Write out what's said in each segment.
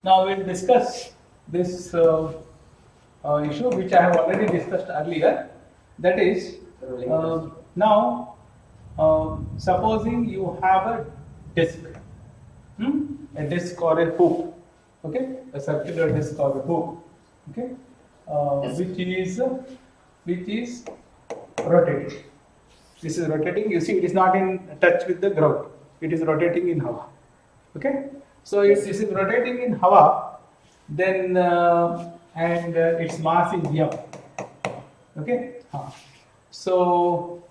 Now we'll discuss this issue which I have already discussed earlier. That is, now supposing you have a disc, a disc or a hoop, okay, a circular disc or a hoop, okay, which is rotating. This is rotating. You see, it is not in touch with the ground. It is rotating in Hava. Okay. So if this is rotating in Hava, then and its mass is m. Okay. So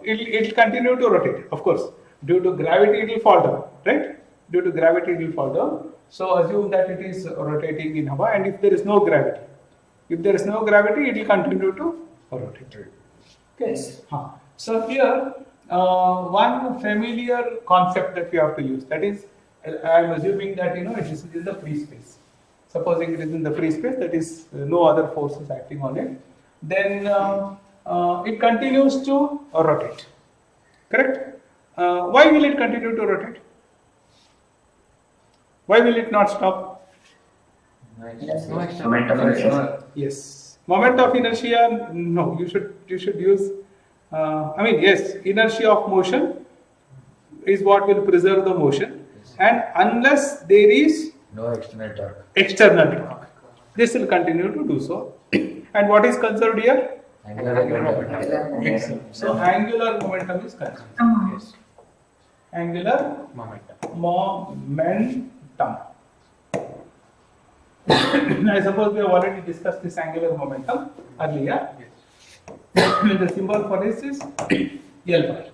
it will continue to rotate. Of course, due to gravity, it will fall down. Right? Due to gravity, it will fall down. So assume that it is rotating in Hava, and if there is no gravity, it will continue to rotate. Okay. So here, one familiar concept that we have to use, that is, I am assuming that it is in the free space. Supposing it is in the free space, that is no other forces acting on it, then it continues to rotate. Correct? Why will it continue to rotate? Why will it not stop? Yes. Moment of inertia, no, you should use, yes, inertia of motion is what will preserve the motion, and unless there is no external torque, this will continue to do so. And what is conserved here? Angular momentum. Excellent. So angular momentum is conserved. Yes. Angular momentum. I suppose we have already discussed this angular momentum earlier. The symbol for this is L bar.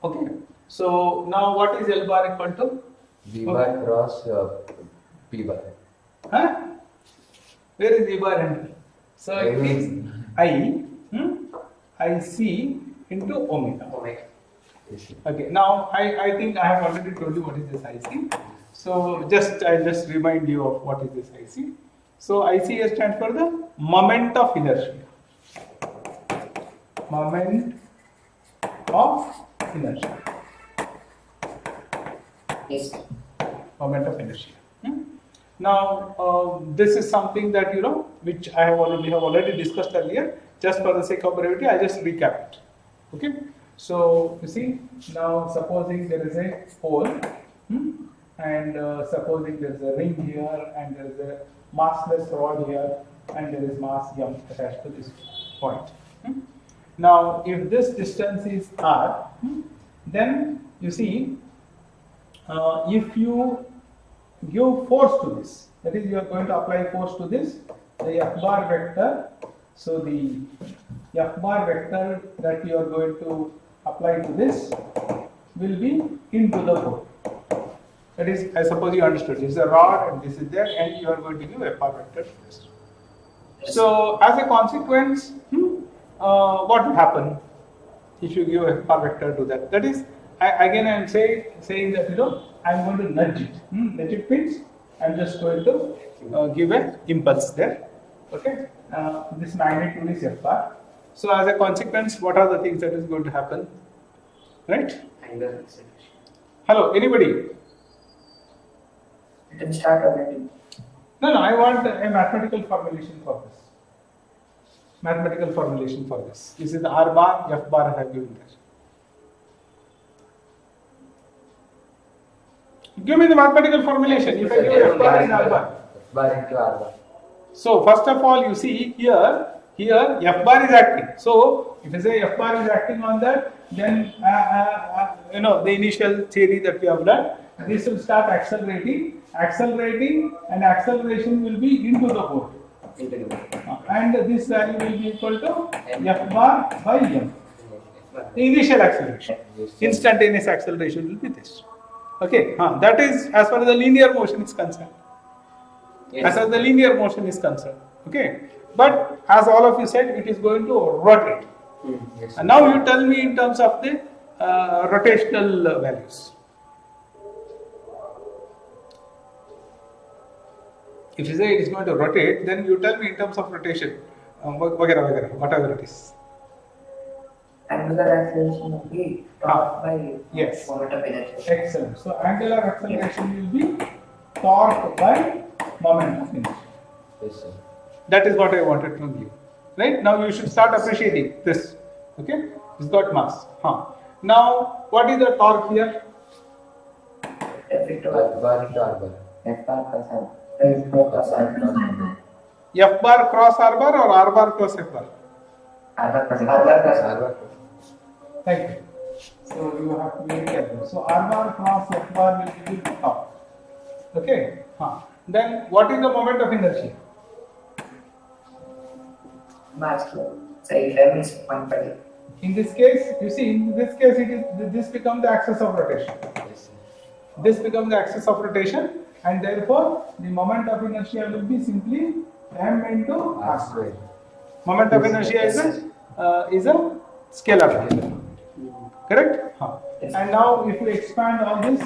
Okay. So now what is L bar equal to? V bar cross P bar. Where is V bar enter? So it means I C into omega. Okay. Now I think I have already told you what is this IC. So I'll just remind you of what is this IC. So IC stands for the moment of inertia. Moment of inertia. Yes. Moment of inertia. Now this is something that which we have already discussed earlier. Just for the sake of brevity, I just recap it. Okay. So you see, now supposing there is a pole. And supposing there is a ring here, and there is a massless rod here, and there is mass m attached to this point. Now, if this distance is r, then you see, if you give force to this, that is, you are going to apply force to this, the F bar vector. So the F bar vector that you are going to apply to this will be into the pole. That is, I suppose you understood. This is a rod and this is there, and you are going to give a F vector to this. So, as a consequence, what will happen if you give a F vector to that? That is, I am saying that I am going to nudge it. Nudge it means I am just going to give an impulse there. Okay, this magnitude is F bar. So, as a consequence, what are the things that is going to happen? Right? Angular acceleration. Hello, anybody? It can start already. No, I want a mathematical formulation for this. Mathematical formulation for this. This is the R bar, F bar I have given there. Give me the mathematical formulation. If I give F bar and R bar. F bar into R bar. So first of all, you see here F bar is acting. So if you say F bar is acting on that, then the initial theory that we have learned, this will start accelerating, and acceleration will be into the pole. And this value will be equal to F bar by m. The initial acceleration, instantaneous acceleration will be this. Okay, that is as far as the linear motion is concerned. As far as the linear motion is concerned. Okay, but as all of you said, it is going to rotate. Yes. And now you tell me in terms of the rotational values. If you say it is going to rotate, then you tell me in terms of rotation, whatever it is. Angular acceleration will be torque by Yes. moment of inertia. Excellent. So angular acceleration will be torque by moment of inertia. Yes, sir. That is what I wanted from you. Right? Now you should start appreciating this. Okay? It's got mass. Now, what is the torque here? F into R bar into R bar. F bar plus R. F bar plus R plus R. F bar cross R bar or R bar cross F bar? R bar plus R bar plus R bar. Thank you. So you have to be very careful. So R bar cross F bar will give you torque. Okay? Then what is the moment of inertia? mass flow. Say M is 0.5. In this case, you see, in this case, this becomes the axis of rotation. Yes, sir. This becomes the axis of rotation, and therefore the moment of inertia will be simply m into r square. Moment of inertia is a scalar quantity. Correct? And now, if we expand all this,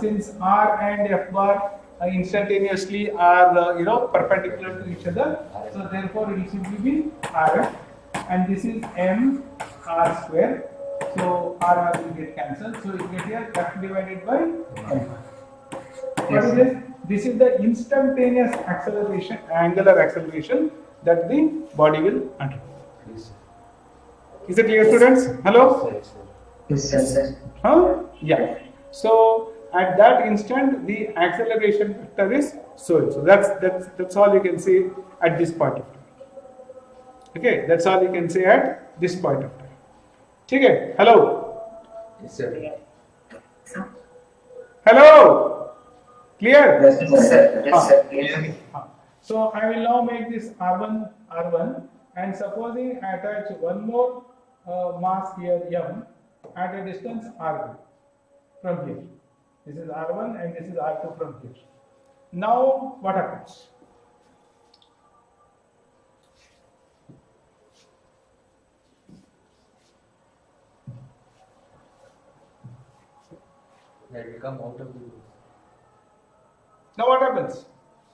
since r and f bar instantaneously are perpendicular to each other, so therefore it will simply be rf, and this is m r square. So r will get cancelled. So you get here f divided by m. What is this? This is the instantaneous acceleration, angular acceleration that the body will undergo. Yes, sir. Is it clear, students? Hello? Yes, sir. Yes, sir. Yeah. So at that instant, the acceleration vector is so and so. That's all you can say at this point of time. Okay, that's all you can say at this point of time. Okay. Hello. Yes, sir. Hello. Clear? Yes, sir. Yes, sir. Yes. So I will now make this R1, and supposing I attach one more mass here M at a distance R2 from here. This is R1 and this is R2 from here. Now what happens? That will come out of the group. Now what happens?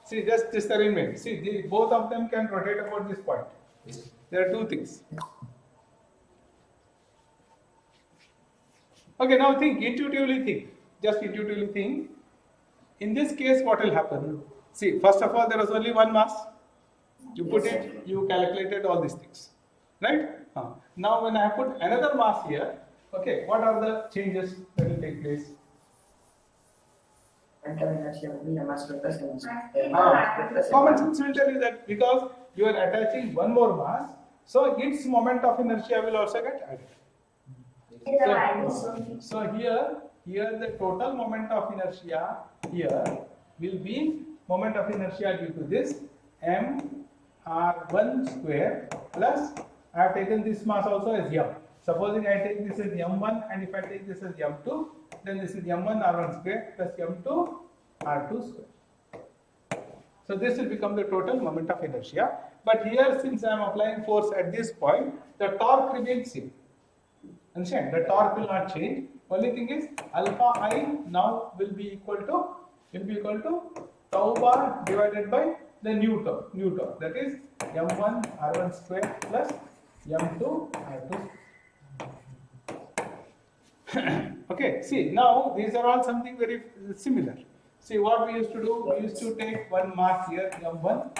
See, just this arrangement. See, both of them can rotate about this point. Yes. There are two things. Okay, now think, intuitively think. Just intuitively think. In this case, what will happen? See, first of all, there was only one mass. You put it, you calculated all these things. Right? Now, when I put another mass here, okay, what are the changes that will take place? Momentum inertia will be a mass plus Common sense will tell you that because you are attaching one more mass, so its moment of inertia will also get added. So here the total moment of inertia here will be moment of inertia due to this m r1 square plus I have taken this mass also as m. Supposing I take this as m1 and if I take this as m2, then this is m1 r1 square plus m2 r2 square. So this will become the total moment of inertia. But here, since I am applying force at this point, the torque remains same. Understand? The torque will not change. Only thing is alpha I now will be equal to tau bar divided by the new torque. That is m1 r1 square plus m2 r2 square. Okay, see, now these are all something very similar. See, what we used to do, we used to take one mass here, m1,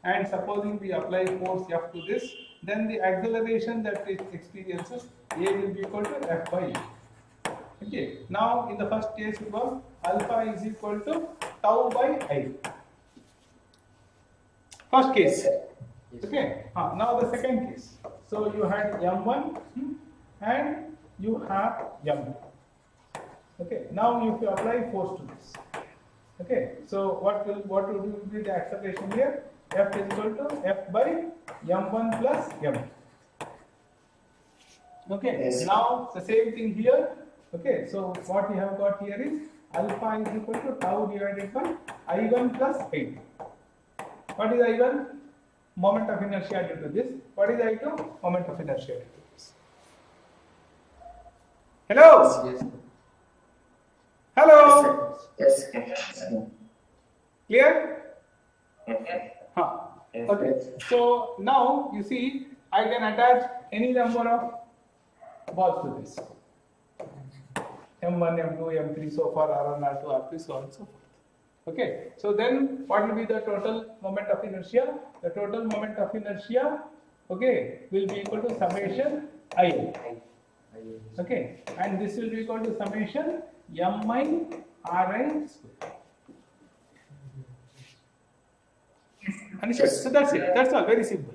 and supposing we apply force F to this, then the acceleration that it experiences, A will be equal to F by A. Okay, now in the first case it was alpha is equal to tau by I. First case. Okay, now the second case. So you had m1 and you have m2. Okay, now if you apply force to this. Okay, so what will be the acceleration here? F is equal to F by m1 plus m. Okay, Yes. now the same thing here. Okay, so what we have got here is alpha is equal to tau divided by I1 plus I2. What is I1? Moment of inertia due to this. What is I2? Moment of inertia due to this. Hello? Yes, sir. Hello? Yes. Clear? Yes. Okay. So now you see I can attach any number of falls to this. M1, M2, M3, so far R1, R2, R3, so on and so forth. Okay, so then what will be the total moment of inertia? The total moment of inertia, okay, will be equal to summation I. Okay, and this will be equal to summation Mi Ri square. Understood? So that's it. That's all. Very simple.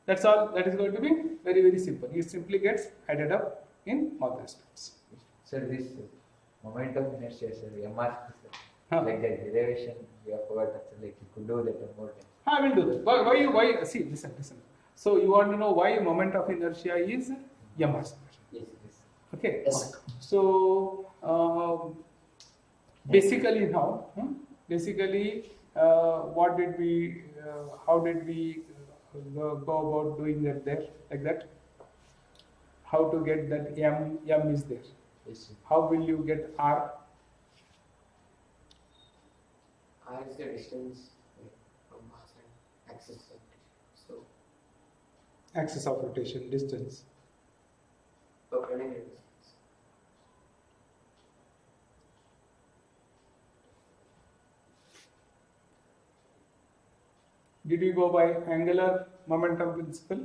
That's all. That is going to be very, very simple. It simply gets added up in all respects. Sir, this moment of inertia, sir, MR, sir. Huh. Like that derivation, we have forgotten, sir. Like you could do that one more time. I will do that. Why? See, listen. So you want to know why moment of inertia is MR square. Yes. Okay. Yes. So basically now, what did we? How did we go about doing that there like that? How to get that M is there? Yes, sir. How will you get R? R is the distance from mass and axis of rotation. So, Axis of rotation, distance. perpendicular distance. Did we go by angular momentum principle?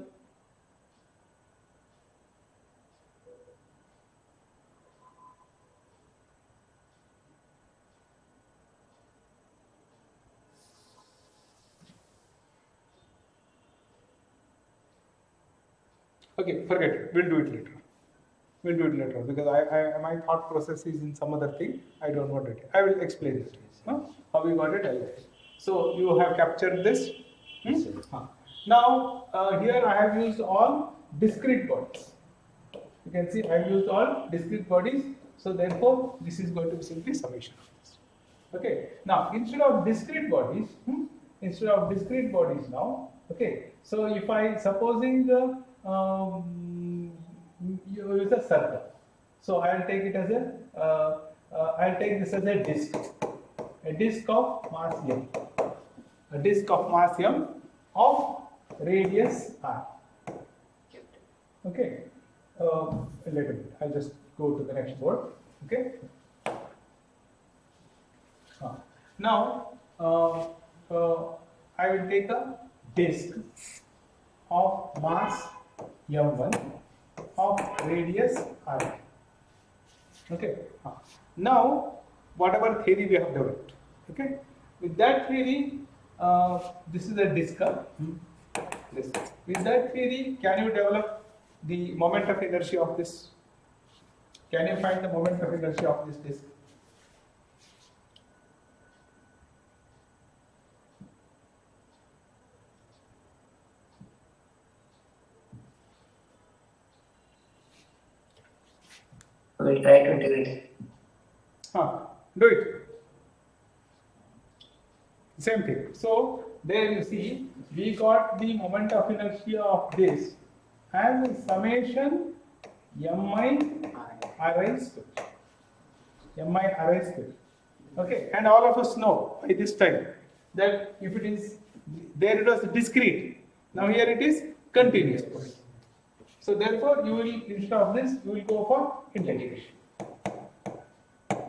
Okay, forget it. We'll do it later. Because my thought process is in some other thing. I don't want it. I will explain it. Huh? How we got it? I'll explain. So you have captured this. Yes, sir. Now here I have used all discrete bodies. You can see I have used all discrete bodies. So therefore this is going to be simply summation of this. Okay. Now instead of discrete bodies now. Okay. So if I supposing you use a circle. So I'll take it as I'll take this as a disk of mass m, a disk of mass m of radius r. Okay, a little bit. I'll just go to the next board. Okay. Now I will take a disk of mass m1 of radius r. Okay. Now whatever theory we have developed. Okay. With that theory, this is a disk. With that theory, can you develop the moment of inertia of this? Can you find the moment of inertia of this disk? We'll try to integrate it. Do it. Same thing. So there you see, we got the moment of inertia of this as summation mi ri square. Mi ri square. Okay, and all of us know by this time that if it is there, it was discrete. Now here it is continuous. So therefore, you will, instead of this, you will go for integration.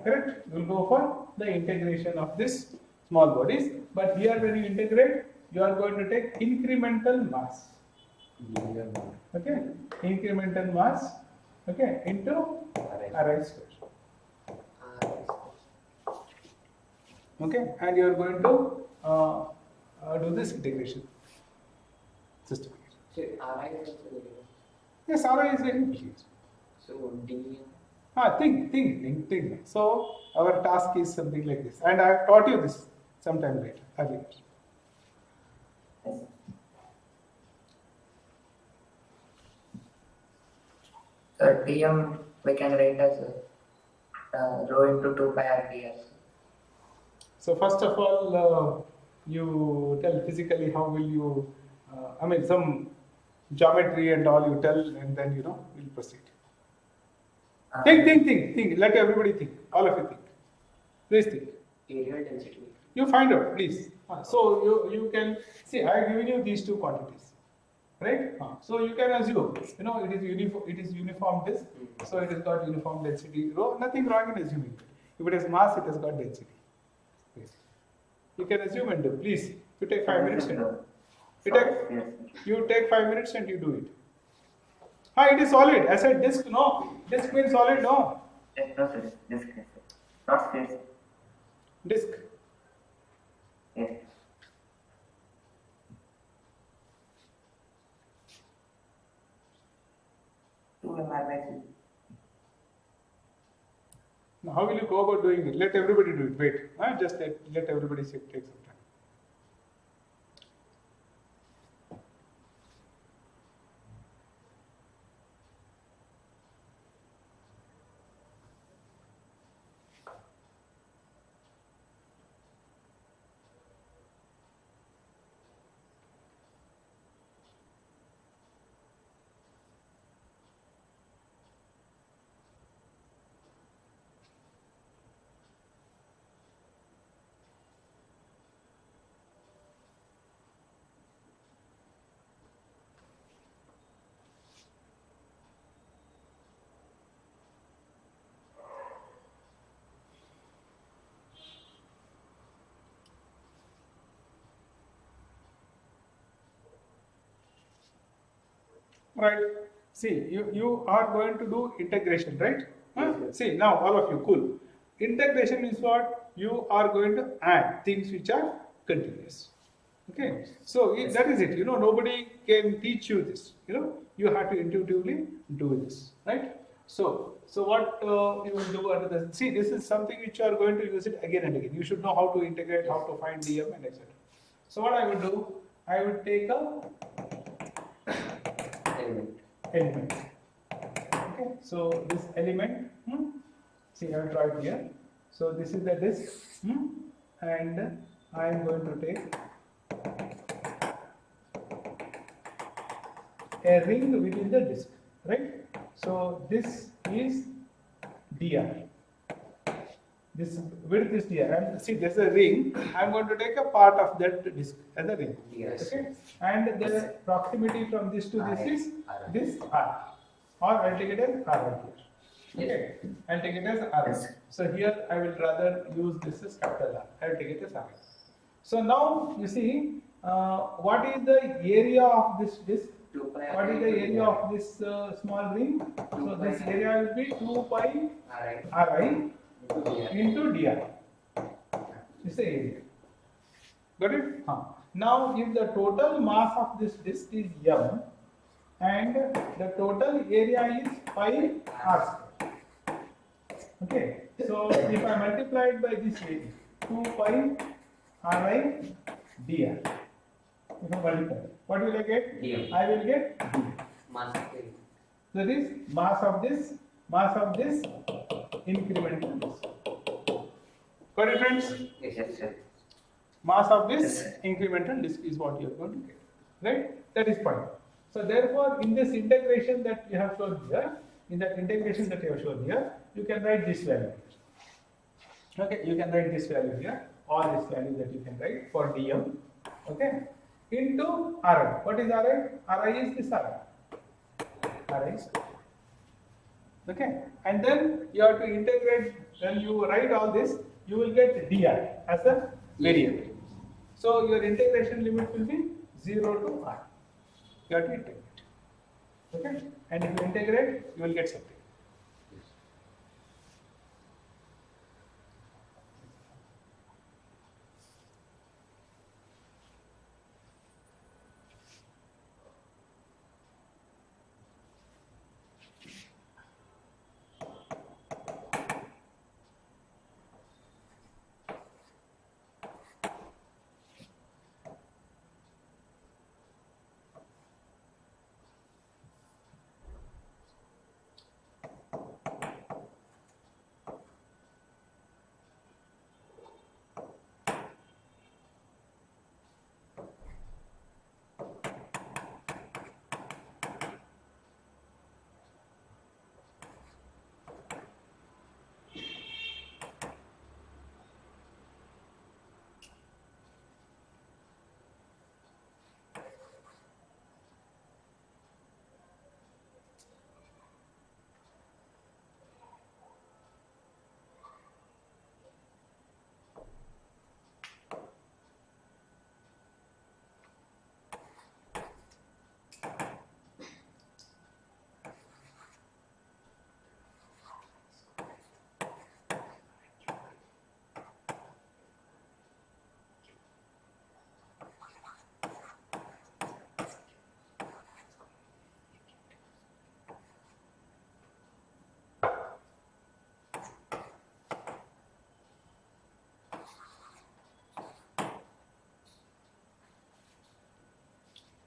Correct? You will go for the integration of this small bodies. But here when you integrate, you are going to take incremental mass. Okay? Incremental mass, okay, into Ri square. Okay? And you are going to do this integration system. So, Ri is also variable. Yes, Ri is very important. So, D. Think. So our task is something like this, and I have taught you this sometime earlier. So Tm we can write as rho into 2 pi r ds. So first of all, you tell physically how will you, some geometry and all you tell, and then we'll proceed. Think. Let everybody think. All of you think. Please think. Areal density. You find out, please. So you can see. I have given you these two quantities. right? So you can assume, you know, it is uniform disk, so it has got uniform density rho. Nothing wrong in assuming. If it has mass, it has got density. Yes. You can assume and do. Please, you take 5 minutes and do. You take 5 minutes and you do it. It is solid. I said disk, no. Disk means solid, no. Yes, no, sir. Disk, yes, sir. Not space. Disk. Yes. Two MR/C. Now, how will you go about doing it? Let everybody do it. Wait. Just let everybody take some time. Right. See, you are going to do integration, right? See, now all of you, cool. Integration is what? You are going to add things which are continuous. Okay. So that is it. You know, nobody can teach you this. You know, you have to intuitively do this, right? So what you will do under the, see, this is something which you are going to use it again and again. You should know how to integrate, how to find DM and etc. So what I would do, I would take a element. Okay, so this element, see, I will draw it here. So this is the disk, and I am going to take a ring within the disk, right? So this is dr. This width is dr. And see, there's a ring. I am going to take a part of that disk as a ring. Yes. Okay, and the proximity from this to this is this r, or I'll take it as r here. Okay, I'll take it as r. So here I will rather use this as capital R. I'll take it as r. So now you see, what is the area of this disk? What is the area of this small ring? So this area will be 2 pi Ri into dr. This is the area. Got it? Now, if the total mass of this disk is m and the total area is pi r square. Okay. So if I multiply it by this area, 2 pi Ri dr. If I multiply, what will I get? dm. I will get d. Mass of the So this mass of this incremental disk. Got it, friends? Yes, yes, sir. Mass of this incremental disk is what you are going to get, right? That is fine. So therefore, in this integration that you have shown here, you can write this value. Okay, you can write this value here, or this value that you can write for dm. Okay, into Ri. What is Ri? Ri is this Ri. Ri is. Okay, and then you have to integrate. When you write all this, you will get dr as a variable. So your integration limit will be 0 to r. You have to integrate. Okay, and if you integrate, you will get something.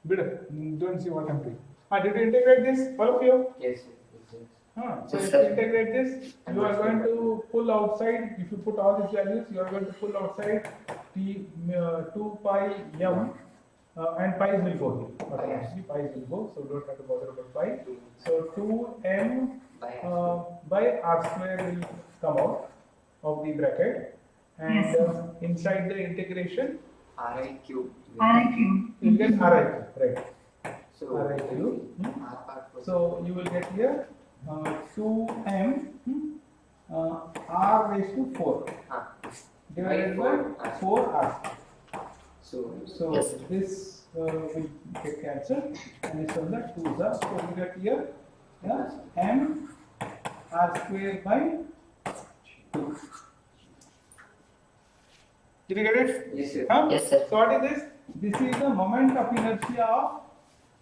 Don't see what I'm doing. Did you integrate this, all of you? Yes, sir. Yes, sir. So Yes, if sir. you integrate this, you are going to pull outside. If you put all these values, you are going to pull outside t 2 pi m, and pi's will go here. Automatically, pi's will go, so don't have to bother about pi. So 2m by r square will come out of the bracket, and inside the integration, Ri cube. you will get ri cube, right? So, Ri cube. R part was So you will get here 2m r raised to 4 divided by 4r. so So this will get cancelled, and this one the 2's are. So you get here m r square by 2. Did you get it? yes, sir. Yes, sir. So what is this? This is the moment of inertia of.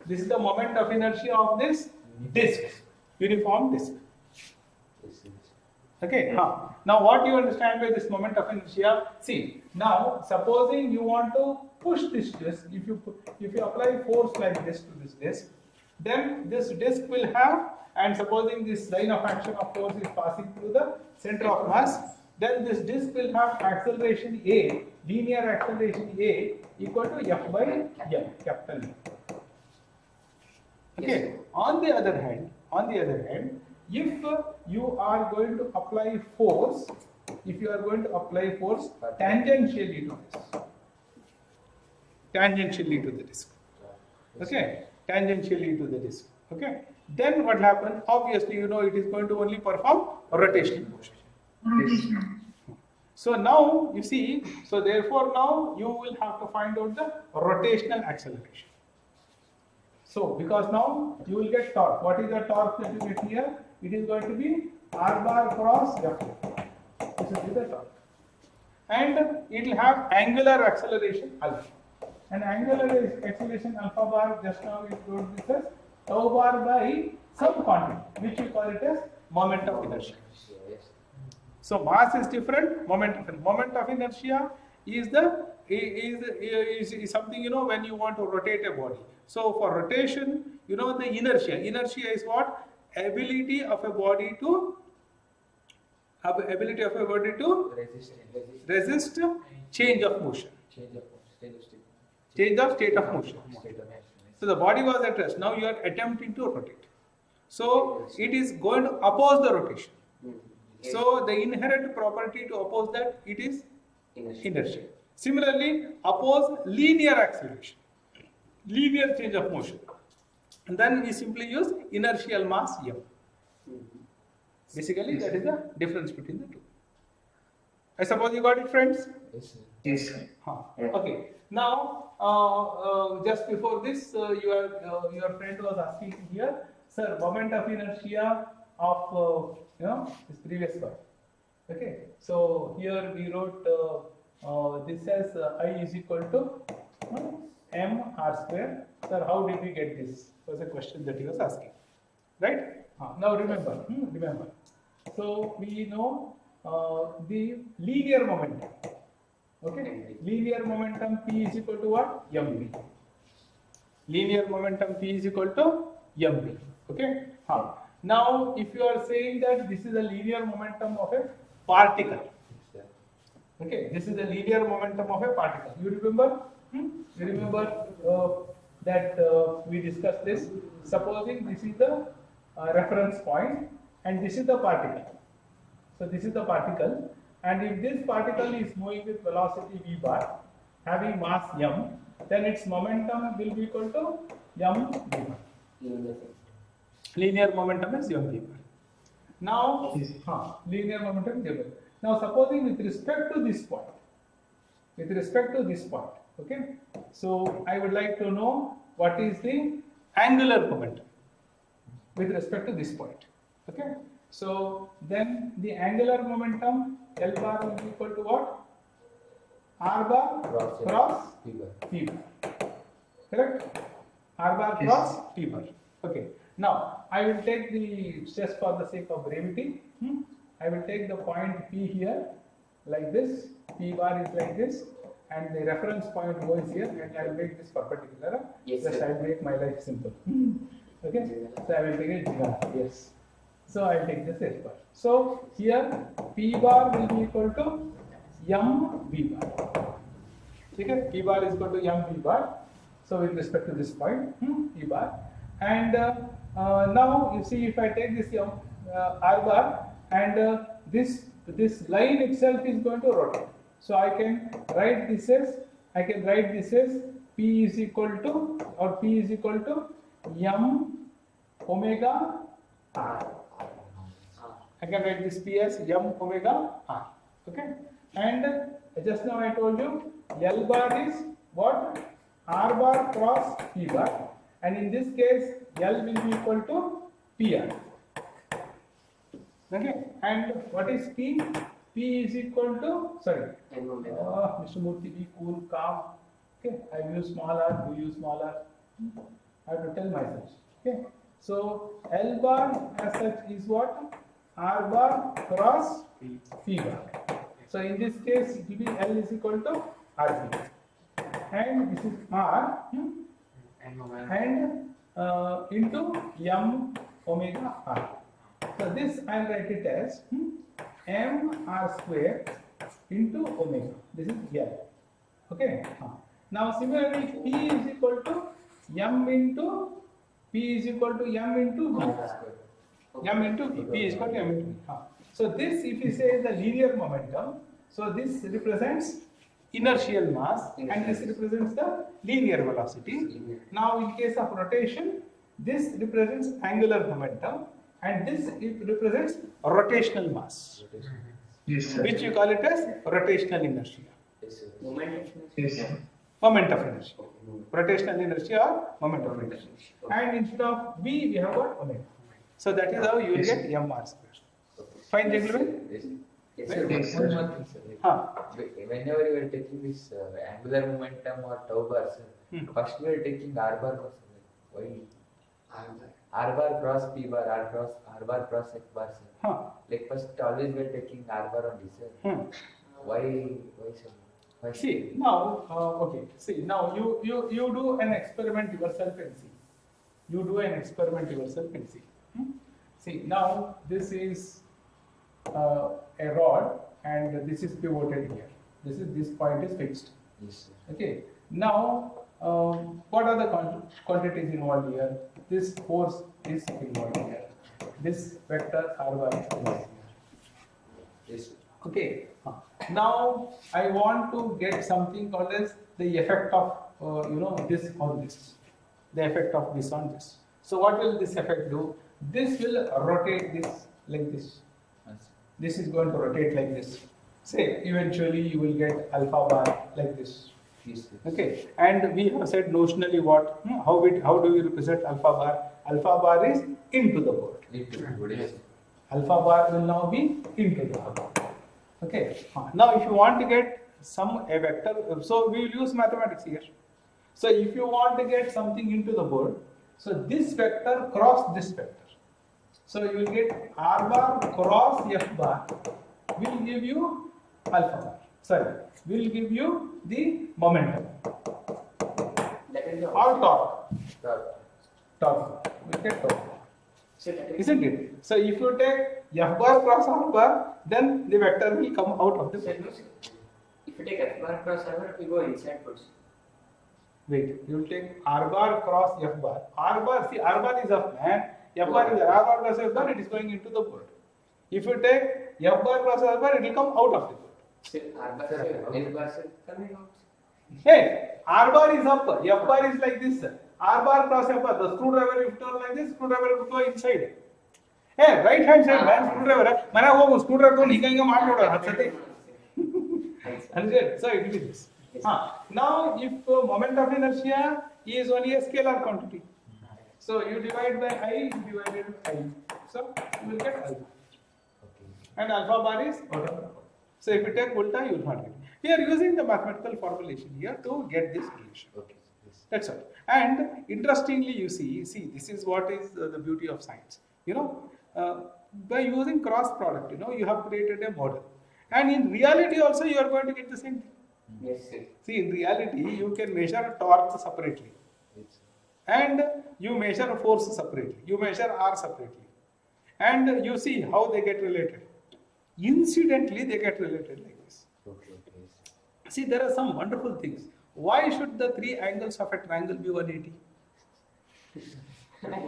This is the moment of inertia of this disk, uniform disk. Yes, sir. Okay. Now what you understand by this moment of inertia? See, now supposing you want to push this disk, if you apply force like this to this disk, then this disk will have, and supposing this line of action of force is passing through the center of mass, then this disk will have acceleration A, linear acceleration A equal to F by M, capital E. Okay. Yes. On the other hand, if you are going to apply force, tangentially to this, tangentially to the disk, okay, tangentially to the disk, okay, then what happens? Obviously, you know it is going to only perform a rotational motion. So now you see, so therefore now you will have to find out the rotational acceleration. So because now you will get torque. What is the torque that you get here? It is going to be r bar cross F. This is the torque. And it will have angular acceleration alpha. And angular acceleration alpha bar, just now we wrote this as tau bar by some quantity, which we call it as moment of inertia. Yes. So mass is different, moment of inertia is something, you know, when you want to rotate a body. So for rotation, you know, the inertia is what? Ability of a body to resist change of motion, change of state of motion. So the body was at rest, now you are attempting to rotate. So it is going to oppose the rotation. So the inherent property to oppose that, it is inertia. Similarly, oppose linear acceleration, linear change of motion, and then we simply use inertial mass M. Basically, that is the difference between the two. I suppose you got it, friends? Yes, sir. Yes, sir. Okay. Now, just before this, your friend was asking here, sir, moment of inertia of this previous one. Okay. So here we wrote this as I is equal to m r square. Sir, how did we get this? Was a question that he was asking. Right? Now remember. So we know the linear momentum. Okay, linear momentum P is equal to what? mv. Linear momentum P is equal to mv. Okay. Now, if you are saying that this is a linear momentum of a particle, okay, this is the linear momentum of a particle. You remember? You remember that we discussed this. Supposing this is the reference point and this is the particle. So this is the particle, and if this particle is moving with velocity v bar, having mass m, then its momentum will be equal to m v bar. Linear momentum is m v bar. Now, linear momentum is m v bar. Now, supposing with respect to this point, okay. So I would like to know what is the angular momentum with respect to this point. Okay. So then the angular momentum L bar will be equal to what? R bar cross T bar. Correct? R bar cross T bar. Okay. Now I will take just for the sake of brevity, I will take the point P here like this. P bar is like this, and the reference point goes here, and I will make this perpendicular. Yes, Just sir. I will make my life simple. Okay, so I will take it G. Yes. So I will take this S bar. So here P bar will be equal to M V bar. Okay, P bar is equal to M V bar. So with respect to this point, P bar, and now you see if I take this R bar, and this line itself is going to rotate. So I can write this as P is equal to, or P is equal to M omega R. I can write this P as M omega R. Okay, and just now I told you L bar is what? R bar cross P bar, and in this case L will be equal to PR. Okay, and what is P? P is equal to, sorry, N omega. Mr. Murthy, be cool, calm. Okay, I use small r, you use small r. I have to tell myself. Okay, so L bar as such is what? R bar cross P bar. So in this case, it will be L is equal to RP. And this is R N omega. and into M omega R. So this I will write it as M R square into omega. This is L. Okay. Now similarly, P is equal to M into P is equal to M into V. M into V. P is equal to M into V. So this, if you say the linear momentum, so this represents inertial mass, and this represents the linear velocity. Now in case of rotation, this represents angular momentum, and this it represents rotational mass, Yes, sir. which you call it as rotational inertia. Yes, sir. Moment. Yes, sir. Moment of inertia. Rotational inertia or moment of inertia. And instead of V, we have got omega. So that is how you will get MR square. Fine, gentlemen? Yes. Yes, Sir, sir. Yes, one sir. more thing, sir. Huh. Whenever you are taking this angular momentum or tau bar, sir, first we are taking R bar, sir. Why? R bar cross P bar, R bar cross F bar, sir. Huh. Like first always we are taking R bar on this, sir. Why, sir? Why? See now, okay. See now, you do an experiment yourself and see. You do an experiment yourself and see. See now, this is a rod, and this is pivoted here. This point is fixed. Yes, sir. Okay. Now, what are the quantities involved here? This force is involved here. This vector R bar is involved here. Yes, sir. Okay. Now I want to get something called as the effect of this on this. The effect of this on this. So what will this effect do? This will rotate this like this. Yes, sir. This is going to rotate like this. Say eventually you will get alpha bar like this. Yes, sir. Okay. And we have said notionally what? How do we represent alpha bar? Alpha bar is into the board. Need to be good, yes, sir. Alpha bar will now be into the board. Okay. Now, if you want to get a vector, so we will use mathematics here. So, if you want to get something into the board, so this vector cross this vector. So, you will get R bar cross F bar will give you alpha bar. Sorry, will give you the momentum That is the or torque. Sir, Torque. We get torque. So that is Isn't it? So, if you take F bar cross R bar, then the vector will come out of the So, board. if you take F bar cross R bar, we go inside first. Wait, you will take R bar cross F bar. R bar, see, R bar is up, man. F bar is R bar cross F bar, it is going into the board. If you take F bar cross R bar, it will come out of the board. So R bar F bar is coming out. Hey, R bar is up, F bar is like this. R bar cross F bar, the screwdriver, if you turn like this, screwdriver will go inside. Hey, right hand side, man, screwdriver. Man, I go screwdriver, he can come out. Understand? So it will be this. Now, if moment of inertia is only a scalar quantity, so you divide by I, you divided by I, so you will get alpha. okay. And alpha bar is whatever. So if you take ulta, you will not get. We are using the mathematical formulation here to get this relation. Okay. Yes. That's all. And interestingly, you see, this is what is the beauty of science. By using cross product, you have created a model. And in reality also, you are going to get the same thing. Yes, sir. See, in reality, you can measure torque separately, Yes. and you measure force separately, you measure R separately, and you see how they get related. Incidentally, they get related like this. Okay. Yes. See, there are some wonderful things. Why should the three angles of a triangle be 180?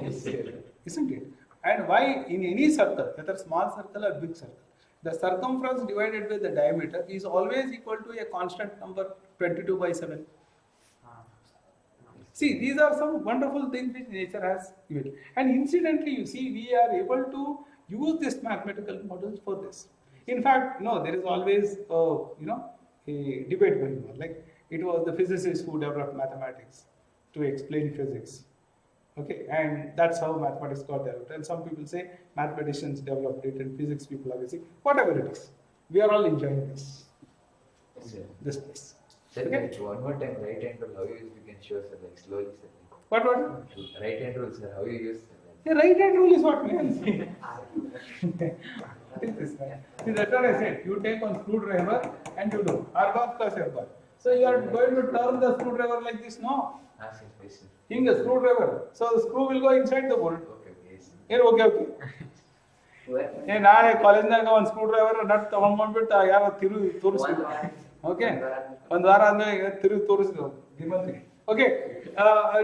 Yes, sir. Isn't it? And why in any circle, whether small circle or big circle, the circumference divided by the diameter is always equal to a constant number 22/7. See, these are some wonderful things which nature has given. And incidentally, you see, we are able to use this mathematical models for this. In fact, there is always, a debate going on. Like, it was the physicists who developed mathematics to explain physics. Okay, and that's how mathematics got developed. And some people say mathematicians developed it and physics people are using. Whatever it is, we are all enjoying this. Yes, sir. This place. Sir, Okay. like one more time, right hand rule, how you use, you can show, sir, like slowly, sir. What? Right hand rule, sir, how you use, sir. The right hand rule is what means. What is this, man? See, that's what I said. You take one screwdriver and you do R bar plus F bar. So you are going to turn the screwdriver like this, no? Sir, yes, sir. In the screwdriver. So the screw will go inside the bolt. Okay, yes. Here, okay. Hey, ನಾಳೆ ಕಾಲೇಜ್ನಾಗ ಒಂದು screw driver nut ತಗೊಂಡ್ಬಂದ್ಬಿಟ್ಟು ಯಾರೋ ತಿರುಗಿ ತೋರಿಸ್ಬಿಟ್ಟು okay ಒಂದು ವಾರ ಆದ್ಮೇಲೆ ತಿರುಗಿ ತೋರಿಸಿದ್ರು ಧೀಮಂತ್ರಿ okay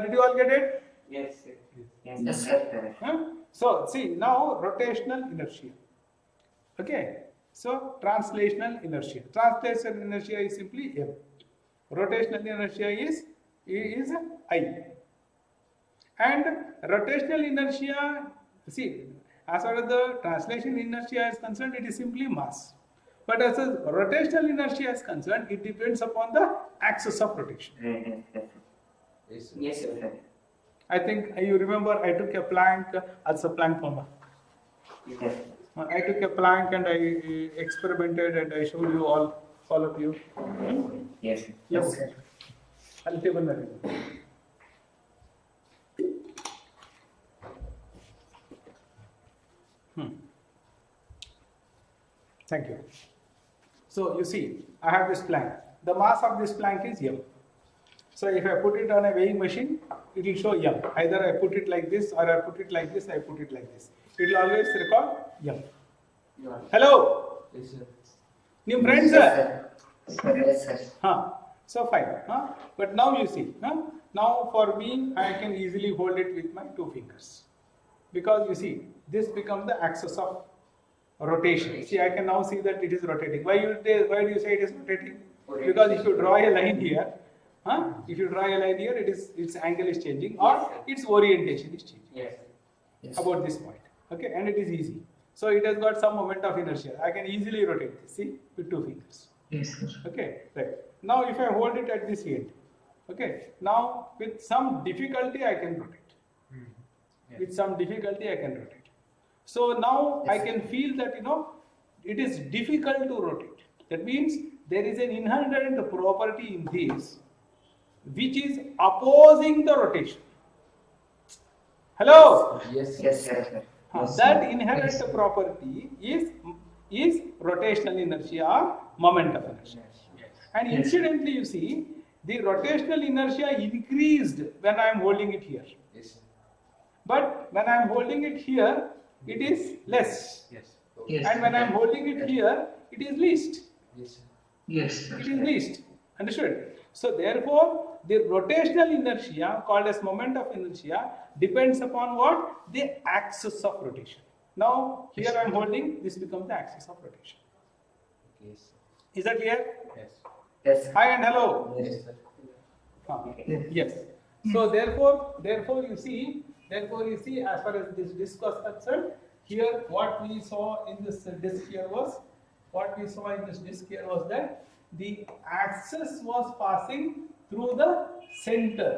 did you all get it Yes, sir. Yes, sir. So see now rotational inertia. Okay, so translational inertia. Translational inertia is simply M. Rotational inertia is I. And rotational inertia, see, as far as the translation inertia is concerned, it is simply mass. But as far as rotational inertia is concerned, it depends upon the axis of rotation. Yes, sir. Yes, sir. I think you remember I took a plank, also plank formula. Yes. I took a plank and I experimented and I showed you all of you. Yes. Yes. Sir. I'll table that. Thank you. So you see, I have this plank. The mass of this plank is M. So if I put it on a weighing machine, it will show M. Either I put it like this or I put it like this, I put it like this. It will always record M. Hello? Yes, sir. New friends? Yes, sir. So fine. But now you see, now for me, I can easily hold it with my 2 fingers. Because you see, this becomes the axis of rotation. See, I can now see that it is rotating. Why do you say it is rotating? Because if you draw a line here, its angle is changing or its orientation is changing. Yes. Yes. About this point. Okay, and it is easy. So it has got some moment of inertia. I can easily rotate this, see, with 2 fingers. Yes, sir. Okay, right. Now if I hold it at this end, okay, now with some difficulty I can rotate. With some difficulty I can rotate. So now I can feel that, it is difficult to rotate. That means there is an inherent property in this which is opposing the rotation. Hello? Yes, sir. Yes, sir. Yes, That sir. inherent property is rotational inertia or moment of inertia. And Yes. incidentally, you see, the rotational inertia increased when I am holding it here. Yes, sir. But when I am holding it here, it is less. Yes. Yes. And when I am holding it here, it is least. Yes, sir. Yes, sir. It is least. Understood? So therefore, the rotational inertia, called as moment of inertia, depends upon what? The axis of rotation. Now, here I am holding, this becomes the axis of rotation. Yes, sir. Is that clear? Yes. Yes, sir. Hi and hello. Yes, sir. Yes. So therefore you see, as far as this disc was concerned, here what we saw in this disc here was that the axis was passing through the center.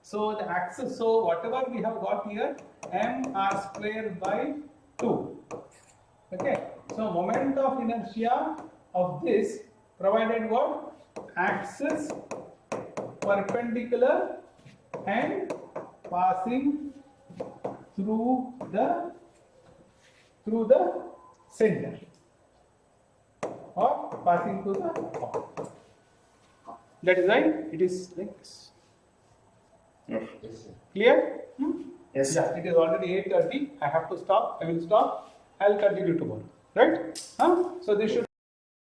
So the axis, so whatever we have got here, mr square by 2. Okay. So moment of inertia of this provided what? Axis perpendicular and passing through the center or passing through the point. That is why it is like this. Yes. Yes, sir. Clear? Yes. Yeah, it is already 8:30. I have to stop. I will stop. I will continue tomorrow. Right? So this should